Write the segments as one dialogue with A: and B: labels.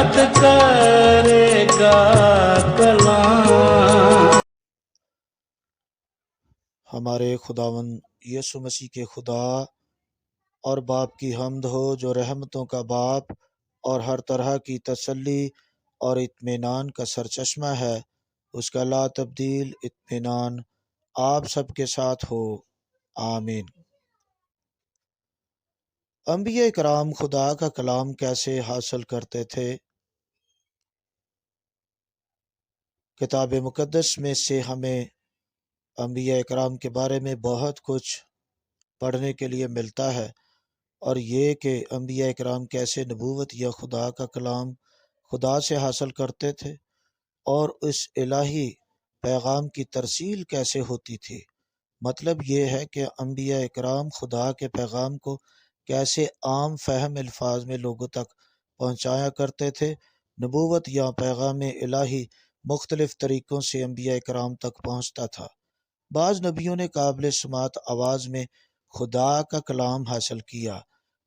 A: یاد کرے گا کلام۔
B: ہمارے خداوند یسوع مسیح کے خدا اور باپ کی حمد ہو، جو رحمتوں کا باپ اور ہر طرح کی تسلی اور اطمینان کا سرچشمہ ہے۔ اس کا لا تبدیل اطمینان آپ سب کے ساتھ ہو، آمین۔ انبیاء کرام خدا کا کلام کیسے حاصل کرتے تھے؟ کتاب مقدس میں سے ہمیں انبیاء کرام کے بارے میں بہت کچھ پڑھنے کے لیے ملتا ہے، اور یہ کہ انبیاء کرام کیسے نبوت یا خدا کا کلام خدا سے حاصل کرتے تھے، اور اس الہی پیغام کی ترسیل کیسے ہوتی تھی۔ مطلب یہ ہے کہ انبیاء کرام خدا کے پیغام کو کیسے عام فہم الفاظ میں لوگوں تک پہنچایا کرتے تھے۔ نبوت یا پیغام الہی مختلف طریقوں سے انبیاء کرام تک پہنچتا تھا۔ بعض نبیوں نے قابل سماعت آواز میں خدا کا کلام حاصل کیا،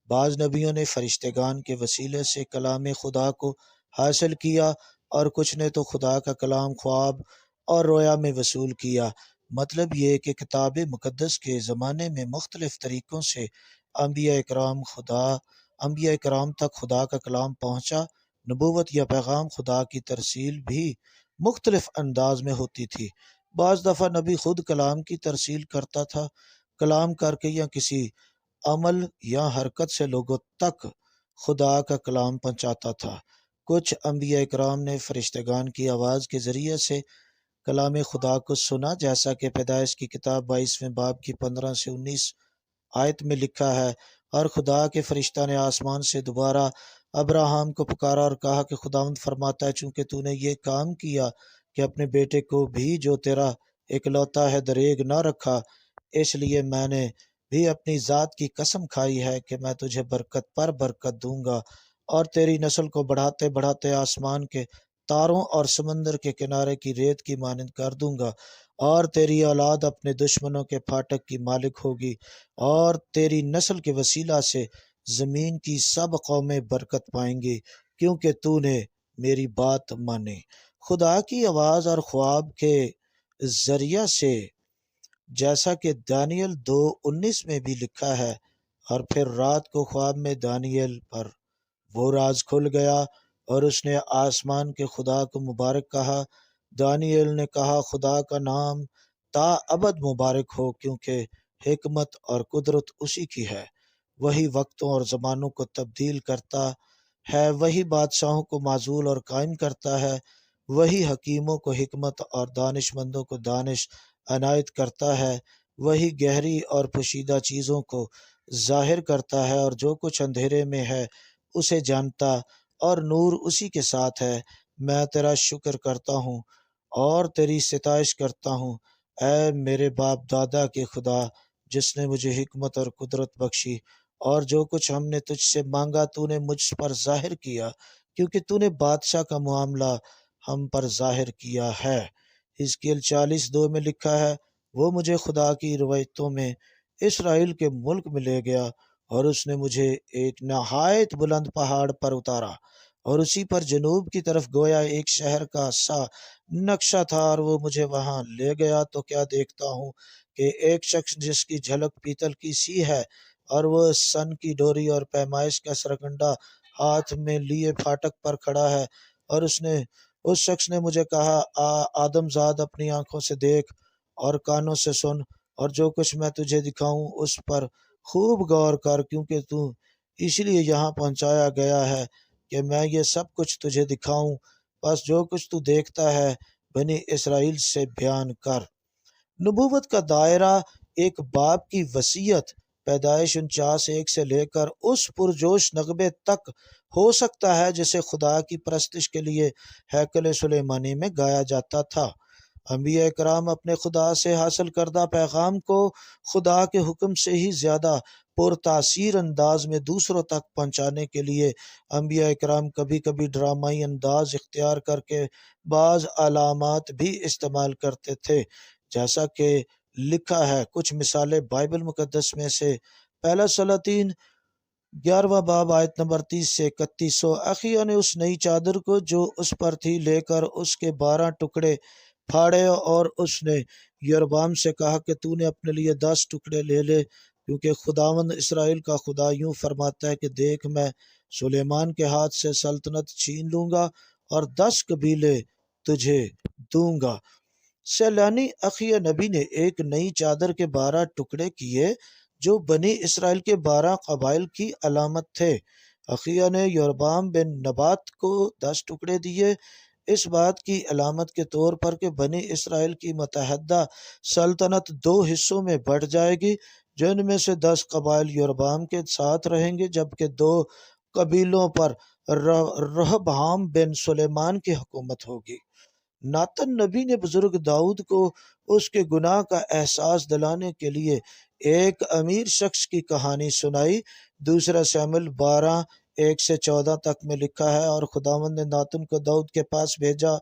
B: بعض نبیوں نے فرشتگان کے وسیلے سے کلام خدا کو حاصل کیا، اور کچھ نے تو خدا کا کلام خواب اور رویا میں وصول کیا۔ مطلب یہ کہ کتاب مقدس کے زمانے میں مختلف طریقوں سے انبیاء کرام تک خدا کا کلام پہنچا۔ نبوت یا پیغام خدا کی ترسیل بھی مختلف انداز میں ہوتی تھی۔ بعض دفعہ نبی خود کلام کی ترسیل کرتا تھا، کلام کر کے یا کسی عمل یا حرکت سے لوگوں تک خدا کا کلام پہنچاتا تھا۔ کچھ انبیاء کرام نے فرشتگان کی آواز کے ذریعے سے کلام خدا کو سنا، جیسا کہ پیدائش کی کتاب 22ویں باب کی 15 سے 19 آیت میں لکھا ہے۔ اور خدا کے فرشتہ نے آسمان سے دوبارہ ابراہیم کو پکارا اور کہا کہ خداوند فرماتا ہے، چونکہ تو نے یہ کام کیا کہ اپنے بیٹے کو بھی جو تیرا اکلوتا ہے دریغ نہ رکھا، اس لیے میں نے بھی اپنی ذات کی قسم کھائی ہے کہ میں تجھے برکت پر برکت دوں گا، اور تیری نسل کو بڑھاتے بڑھاتے آسمان کے تاروں اور سمندر کے کنارے کی ریت کی مانند کر دوں گا، اور تیری اولاد اپنے دشمنوں کے پھاٹک کی مالک ہوگی، اور تیری نسل کے وسیلہ سے زمین کی سب قومیں برکت پائیں گی، کیونکہ تو نے میری بات مانی۔ خدا کی آواز اور خواب کے ذریعہ سے، جیسا کہ دانیل 2:19 میں بھی لکھا ہے، اور پھر رات کو خواب میں دانیل پر وہ راز کھل گیا، اور اس نے آسمان کے خدا کو مبارک کہا۔ دانیل نے کہا، خدا کا نام تا ابد مبارک ہو، کیونکہ حکمت اور قدرت اسی کی ہے۔ وہی وقتوں اور زمانوں کو تبدیل کرتا ہے، وہی بادشاہوں کو معزول اور قائم کرتا ہے، وہی حکیموں کو حکمت اور دانش مندوں کو دانش عنایت کرتا ہے، وہی گہری اور پوشیدہ چیزوں کو ظاہر کرتا ہے، اور جو کچھ اندھیرے میں ہے اسے جانتا، اور نور اسی کے ساتھ ہے۔ میں تیرا شکر کرتا ہوں اور تیری ستائش کرتا ہوں، اے میرے باپ دادا کے خدا، جس نے مجھے حکمت اور قدرت بخشی، اور جو کچھ ہم نے تجھ سے مانگا تو نے مجھ پر ظاہر کیا، کیونکہ تو نے بادشاہ کا معاملہ ہم پر ظاہر کیا ہے۔ حزقیل 40:2 میں لکھا ہے، وہ مجھے خدا کی روایتوں میں اسرائیل کے ملک میں لے گیا، اور اس نے مجھے ایک نہایت بلند پہاڑ پر اتارا، اور اسی پر جنوب کی طرف گویا ایک شہر کا سا نقشہ تھا، اور وہ مجھے وہاں لے گیا تو کیا دیکھتا ہوں کہ ایک شخص جس کی جھلک پیتل کی سی ہے، اور وہ سن کی ڈوری اور پیمائش کا سرکنڈا ہاتھ میں لیے پھاٹک پر کھڑا ہے، اور اس شخص نے مجھے کہا، آدم زاد، اپنی آنکھوں سے دیکھ اور کانوں سے سن، اور جو کچھ میں تجھے دکھاؤں اس پر خوب غور کر، کیونکہ تو اس لیے یہاں پہنچایا گیا ہے کہ میں یہ سب کچھ تجھے دکھاؤں، بس جو کچھ تو دیکھتا ہے بنی اسرائیل سے بیان کر۔ نبوت کا دائرہ ایک باپ کی وصیت پیدائش 49:1 سے لے کر اس پرجوش نغمے تک ہو سکتا ہے جسے خدا کی پرستش کے لیے ہیکل سلیمانی میں گایا جاتا تھا۔ انبیاء کرام اپنے خدا سے حاصل کردہ پیغام کو خدا کے حکم سے ہی زیادہ پرتاثیر انداز میں دوسروں تک پہنچانے کے لیے انبیاء کرام کبھی کبھی ڈرامائی انداز اختیار کر کے بعض علامات بھی استعمال کرتے تھے، جیسا کہ لکھا ہے۔ کچھ مثالیں بائبل مقدس میں سے، پہلا سلاطین 11واں باب آیت نمبر 30 سے 31۔ سو اخیہ نے اس نئی چادر کو جو اس پر تھی لے کر اس کے 12 ٹکڑے پھاڑے، اور اس نے یربعام سے کہا کہ تو نے اپنے لیے 10 ٹکڑے لے لے، کیونکہ خداوند اسرائیل کا خدا یوں فرماتا ہے کہ دیکھ، میں سلیمان کے ہاتھ سے سلطنت چھین لوں گا اور 10 قبیلے تجھے دوں گا۔ سیلانی اخیہ نبی نے ایک نئی چادر کے 12 ٹکڑے کیے جو بنی اسرائیل کے 12 قبائل کی علامت تھے۔ اخیہ نے یربعام بن نبات کو 10 ٹکڑے دیے، اس بات کی علامت کے طور پر کہ بنی اسرائیل کی متحدہ سلطنت 2 حصوں میں بٹ جائے گی، جن میں سے 10 قبائل یربعام کے ساتھ رہیں گے، جبکہ 2 قبیلوں پر رہبعام بن سلیمان کی حکومت ہوگی۔ ناتن نبی نے بزرگ داؤد کو اس کے گناہ کا احساس دلانے کے لیے ایک امیر شخص کی کہانی سنائی۔ دوسرا شمویل 12:1-14 تک میں لکھا ہے، اور خداوند نے ناتن کو داؤد کے پاس بھیجا۔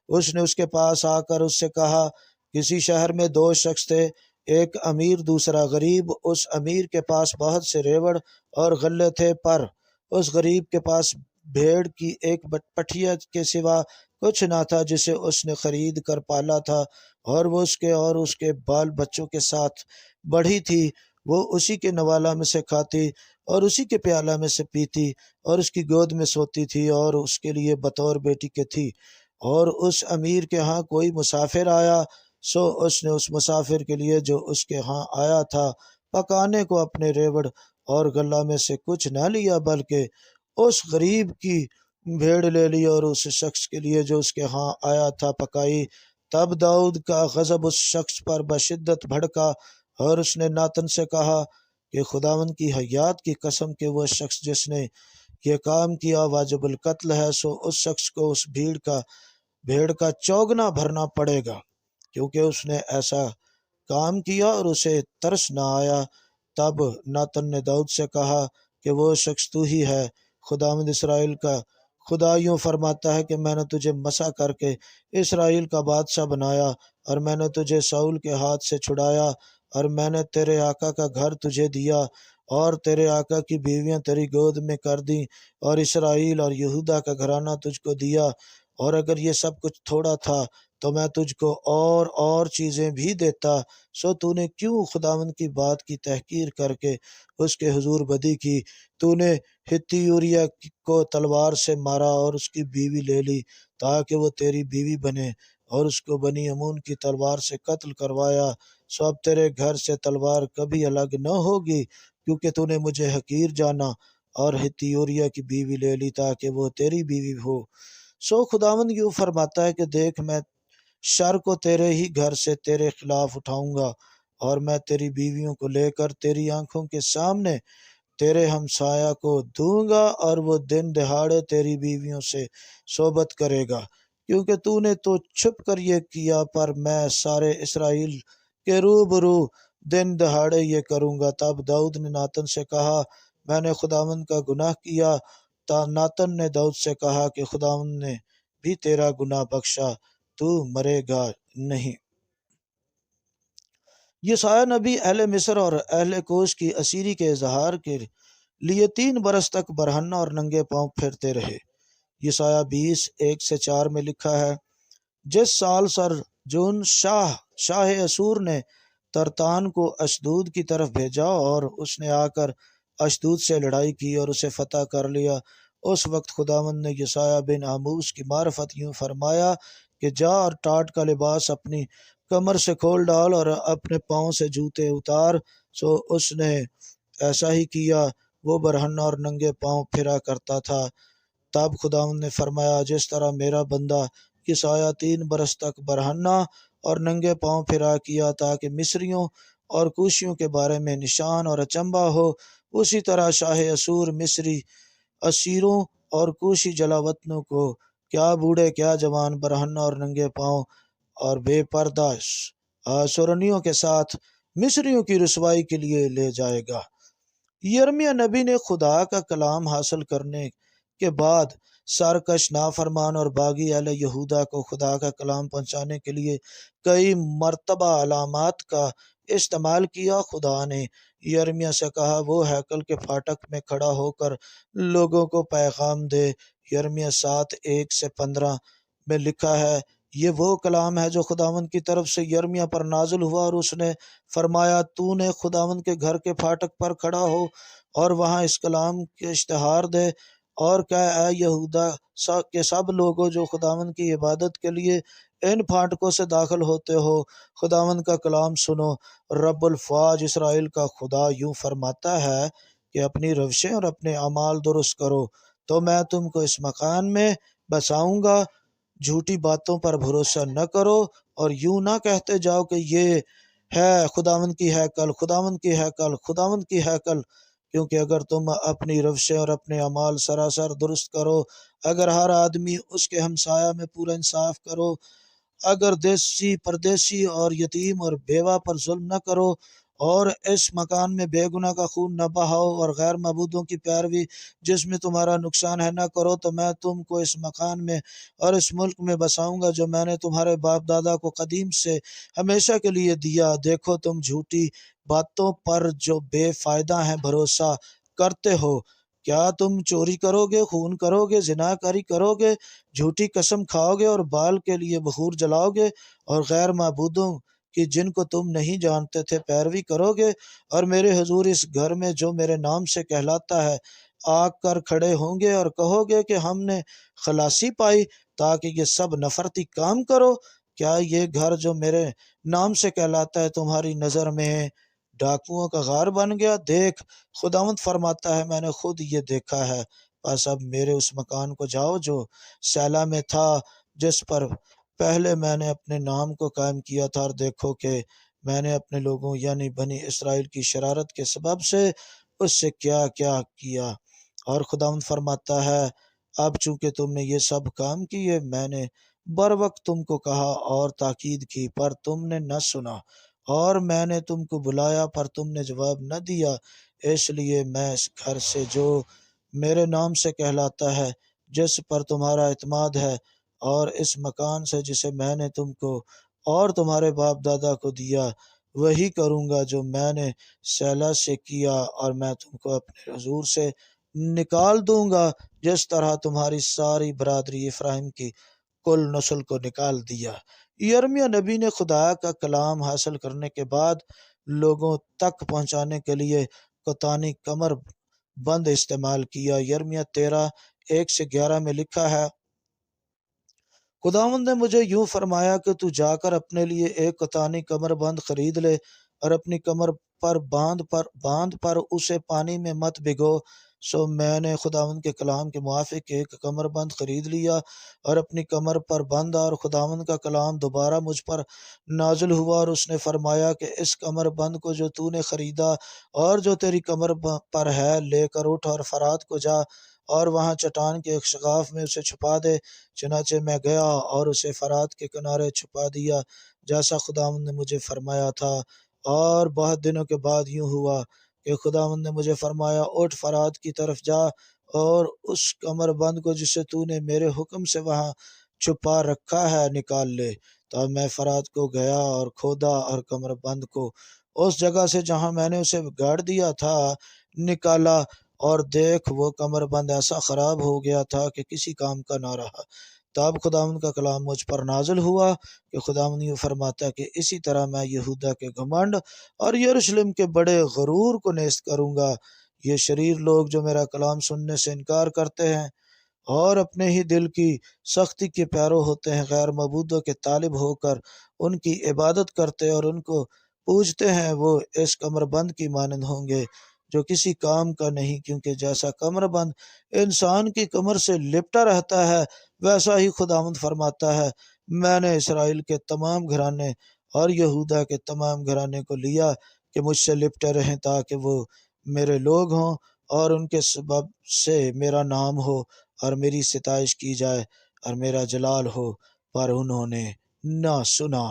B: اس نے اس کے پاس آ کر اس سے کہا، کسی شہر میں 2 شخص تھے، ایک امیر دوسرا غریب۔ اس امیر کے پاس بہت سے ریوڑ اور غلے تھے، پر اس غریب کے پاس بھیڑ کی ایک پٹھیا کے سوا کچھ نہ تھا جسے اس نے خرید کر پالا تھا، اور وہ اس کے بال بچوں کے ساتھ بڑھی تھی۔ وہ اسی کے نوالہ میں سے کھاتی اور اسی کے پیالہ میں سے پیتی اور اس کی گود میں سوتی تھی، اور اس کے لیے بطور بیٹی کے تھی۔ اور اس امیر کے ہاں کوئی مسافر آیا، سو اس نے اس مسافر کے لیے جو اس کے ہاں آیا تھا پکانے کو اپنے ریوڑ اور غلہ میں سے کچھ نہ لیا، بلکہ اس غریب کی بھیڑ لے لی اور اس شخص کے لیے جو اس کے ہاں آیا تھا پکائی۔ تب داؤد کا غضب اس شخص پر بشدت بھڑکا، اور اس نے ناتن سے کہا کہ خداوند کی حیات کی قسم کہ وہ شخص جس نے یہ کام کیا واجب القتل ہے، سو اس شخص کو اس بھیڑ کا چوگنا بھرنا پڑے گا، کیونکہ اس نے ایسا کام کیا اور اسے ترس نہ آیا۔ تب ناتن نے داؤد سے کہا کہ وہ شخص تو ہی ہے۔ خداوند اسرائیل کا خدا یوں فرماتا ہے کہ میں نے تجھے مسح کر کے اسرائیل کا بادشاہ بنایا، اور میں نے تجھے ساؤل کے ہاتھ سے چھڑایا، اور میں نے تیرے آقا کا گھر تجھے دیا، اور تیرے آقا کی بیویاں تیری گود میں کر دیں، اور اسرائیل اور یہودا کا گھرانہ تجھ کو دیا۔ اور اگر یہ سب کچھ تھوڑا تھا تو میں تجھ کو اور چیزیں بھی دیتا، سو تو نے کیوں خداوند کی بات کی تحقیر کر کے اس کے حضور بدی کی؟ تو نے ہتی یوریا کو تلوار سے مارا اور اس کی بیوی لے لی تاکہ وہ تیری بیوی بنے، اور اس کو بنی امون کی تلوار سے قتل کروایا۔ سو اب تیرے گھر سے تلوار کبھی الگ نہ ہوگی، کیونکہ تو نے مجھے حقیر جانا اور ہتی یوریا کی بیوی لے لی تاکہ وہ تیری بیوی ہو۔ سو خداوند یوں فرماتا ہے کہ دیکھ، میں شر کو تیرے ہی گھر سے تیرے خلاف اٹھاؤں گا، اور میں تیری بیویوں کو لے کر تیری آنکھوں کے سامنے تیرے ہمسایہ کو دوں گا، اور وہ دن دہاڑے تیری بیویوں سے صحبت کرے گا، کیونکہ تو نے تو چھپ کر یہ کیا، پر میں سارے اسرائیل کے روبرو دن دہاڑے یہ کروں گا۔ تب داؤد نے ناتن سے کہا، میں نے خداوند کا گناہ کیا۔ ناتن نے داؤد سے کہا کہ خداوند نے بھی تیرا گناہ بخشا، تو مرے گا نہیں۔ یسایہ نبی اہل مصر اور اہل کوش کی اسیری کے اظہار کے لیے 3 برس تک برہنہ اور ننگے پاؤں پھرتے رہے۔ یسایہ 20:1-4 میں لکھا ہے، جس سال سر جون شاہ اسور نے ترتان کو اشدود کی طرف بھیجا، اور اس نے آ کر اشدود سے لڑائی کی اور اسے فتح کر لیا، اس وقت خداوند نے یسایہ بن آموس کی معرفت یوں فرمایا کہ جا اور ٹاٹ کا لباس اپنی کمر سے کھول ڈال اور اپنے پاؤں سے جوتے اتار۔ سو اس نے ایسا ہی کیا، وہ برہنہ اور ننگے پاؤں پھرا کرتا تھا۔ تب خداوند نے فرمایا، جس طرح میرا بندہ یسایہ 3 برس تک برہنہ اور ننگے پاؤں پھرا کیا تاکہ مصریوں اور کوشیوں کے بارے میں نشان اور اچنبھا ہو، اسی طرح شاہ اسور مصری اسیروں اور کوشی جلاوطنوں کو، کیا بوڑھے کیا جوان، برہنہ اور ننگے پاؤں اور بے پردہ سورنیوں کے ساتھ مصریوں کی رسوائی کے لیے لے جائے گا۔ یرمیہ نبی نے خدا کا کلام حاصل کرنے کے بعد سرکش، نافرمان اور باغی اہل یہودا کو خدا کا کلام پہنچانے کے لیے کئی مرتبہ علامات کا استعمال کیا۔ خدا نے یرمیہ سے کہا وہ ہیکل کے پھاٹک میں کھڑا ہو کر لوگوں کو پیغام دے۔ یرمیہ 7:1-15 میں لکھا ہے، یہ وہ کلام ہے جو خداوند کی طرف سے یرمیہ پر نازل ہوا، اور اس نے فرمایا تو نے خداوند کے گھر کے پھاٹک پر کھڑا ہو اور وہاں اس کلام کے اشتہار دے اور کہ اے یہودا کے سب لوگوں جو خداوند کی عبادت کے لیے ان پھاٹکوں سے داخل ہوتے ہو، خداوند کا کلام سنو۔ رب الفواج اسرائیل کا خدا یوں فرماتا ہے کہ اپنی روشیں اور اپنے اعمال درست کرو تو میں تم کو اس مکان میں بساؤں گا۔ جھوٹی باتوں پر بھروسہ نہ کرو اور یوں نہ کہتے جاؤ کہ یہ ہے خداوند کی ہیکل، خداوند کی ہیکل، خداوند کی ہیکل، کیونکہ اگر تم اپنی روشیں اور اپنے اعمال سراسر درست کرو، اگر ہر آدمی اس کے ہمسایہ میں پورا انصاف کرو، اگر دیسی پردیسی اور یتیم اور بیوہ پر ظلم نہ کرو اور اس مکان میں بے گناہ کا خون نہ بہاؤ اور غیر معبودوں کی پیروی جس میں تمہارا نقصان ہے نہ کرو، تو میں تم کو اس مکان میں اور اس ملک میں بساؤں گا جو میں نے تمہارے باپ دادا کو قدیم سے ہمیشہ کے لیے دیا۔ دیکھو تم جھوٹی باتوں پر جو بے فائدہ ہیں بھروسہ کرتے ہو۔ کیا تم چوری کرو گے، خون کرو گے، زنا کاری کرو گے، جھوٹی قسم کھاؤ گے اور بال کے لیے بخور جلاؤ گے اور غیر معبودوں کی جن کو تم نہیں جانتے تھے پیروی کرو گے، اور میرے حضور اس گھر میں جو میرے نام سے کہلاتا ہے آ کر کھڑے ہوں گے اور کہو گے کہ ہم نے خلاصی پائی تاکہ یہ سب نفرتی کام کرو؟ کیا یہ گھر جو میرے نام سے کہلاتا ہے تمہاری نظر میں ڈاکوؤں کا غار بن گیا؟ دیکھ، خداوند فرماتا ہے میں نے خود یہ دیکھا ہے، بس اب میرے اس مکان کو جاؤ جو سیلا میں تھا، جس پر پہلے میں نے اپنے نام کو قائم کیا تھا، اور دیکھو کہ میں نے اپنے لوگوں یعنی بنی اسرائیل کی شرارت کے سبب سے اس سے کیا کیا کیا۔ اور خداوند فرماتا ہے اب چونکہ تم نے یہ سب کام کیے، میں نے بر وقت تم کو کہا اور تاکید کی پر تم نے نہ سنا، اور میں نے تم کو بلایا پر تم نے جواب نہ دیا، اس لیے میں اس گھر سے جو میرے نام سے کہلاتا ہے جس پر تمہارا اعتماد ہے، اور اس مکان سے جسے میں نے تم کو اور تمہارے باپ دادا کو دیا، وہی کروں گا جو میں نے سیلا سے کیا، اور میں تم کو اپنے حضور سے نکال دوں گا جس طرح تمہاری ساری برادری افراہیم کی کل نسل کو نکال دیا۔ یرمیہ نبی نے خدا کا کلام حاصل کرنے کے بعد لوگوں تک پہنچانے کے لیے قطانی کمر بند استعمال کیا۔ یرمیہ 13:1-11 میں لکھا ہے، خداوند نے مجھے یوں فرمایا کہ تو جا کر اپنے لیے ایک قطانی کمر بند خرید لے اور اپنی کمر پر باندھ پر اسے پانی میں مت بھگو۔ سو میں نے خداوند کے کلام کے موافق ایک کمر بند خرید لیا اور اپنی کمر پر باندھا، اور خداوند کا کلام دوبارہ مجھ پر نازل ہوا، اور اس نے فرمایا کہ اس کمر بند کو جو تو نے خریدا اور جو تیری کمر پر ہے لے کر اٹھ اور فرات کو جا اور وہاں چٹان کے ایک شگاف میں اسے چھپا دے۔ چنانچہ میں گیا اور اسے فرات کے کنارے چھپا دیا جیسا خداوند نے مجھے فرمایا تھا۔ اور بہت دنوں کے بعد یوں ہوا کہ خداوند نے مجھے فرمایا اٹھ فرات کی طرف جا اور اس کمر بند کو جسے تو نے میرے حکم سے وہاں چھپا رکھا ہے نکال لے۔ تب میں فرات کو گیا اور کھودا اور کمر بند کو اس جگہ سے جہاں میں نے اسے گاڑ دیا تھا نکالا، اور دیکھ وہ کمر بند ایسا خراب ہو گیا تھا کہ کسی کام کا نہ رہا۔ تب خداوند کا کلام مجھ پر نازل ہوا کہ خداوند یوں فرماتا ہے کہ اسی طرح میں یہودا کے گھمنڈ اور یروشلم کے بڑے غرور کو نیست کروں گا۔ یہ شریر لوگ جو میرا کلام سننے سے انکار کرتے ہیں اور اپنے ہی دل کی سختی کے پیرو ہوتے ہیں، غیر معبودوں کے طالب ہو کر ان کی عبادت کرتے اور ان کو پوجتے ہیں، وہ اس کمر بند کی مانند ہوں گے جو کسی کام کا نہیں، کیونکہ جیسا کمر بند انسان کی کمر سے لپٹا رہتا ہے ویسا ہی خداوند فرماتا ہے میں نے اسرائیل کے تمام گھرانے اور یہودا کے تمام گھرانے کو لیا کہ مجھ سے لپٹے رہیں تاکہ وہ میرے لوگ ہوں اور ان کے سبب سے میرا نام ہو اور میری ستائش کی جائے اور میرا جلال ہو، پر انہوں نے نہ سنا۔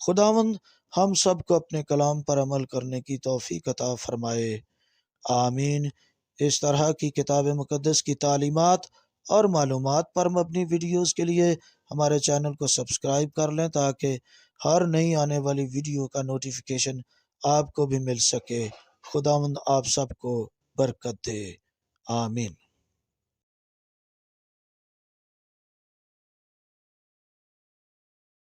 B: خداوند ہم سب کو اپنے کلام پر عمل کرنے کی توفیق عطا فرمائے، آمین۔ اس طرح کی کتاب مقدس کی تعلیمات اور معلومات پر مبنی ویڈیوز کے لیے ہمارے چینل کو سبسکرائب کر لیں تاکہ ہر نئی آنے والی ویڈیو کا نوٹیفیکیشن آپ کو بھی مل سکے۔ خداوند آپ سب کو برکت دے، آمین۔